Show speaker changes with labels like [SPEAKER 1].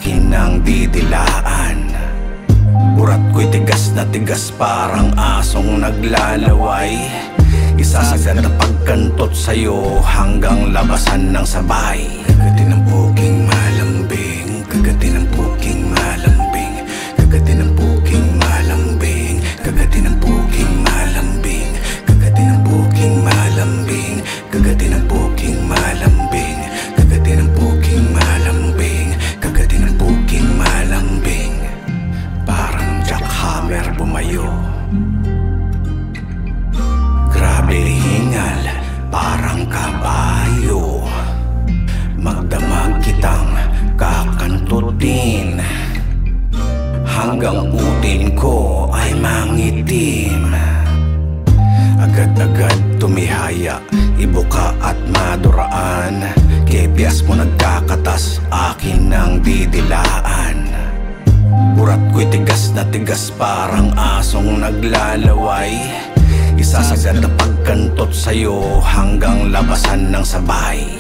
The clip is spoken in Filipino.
[SPEAKER 1] akin ang didilaan. Urat ko'y tigas na tigas parang asong naglalaway. Isasagad na pagkantot sa'yo hanggang labasan ng sabay. Kagatin ng puking malambing, kagatin ng puking malambing, kagatin ng puking malambing, kagatin ng puking malambing, kagatin ng puking malambing, kagatin ng puking malambing, kagatin ng puking malambing, kagatin ng puking malambing. Parang jackhammer bumayo, grabe hingal parang kabayo. Magdamag kitang kakantutin hanggang utin ko ay mangitim. Agad-agad tumihaya, ibuka at maduraan. Kepias mo nagkakatas, akin ang didilaan. Urat ko'y tigas na tigas parang asong naglalaway. Isasagad na pagkantot sa'yo hanggang labasan ng sabay.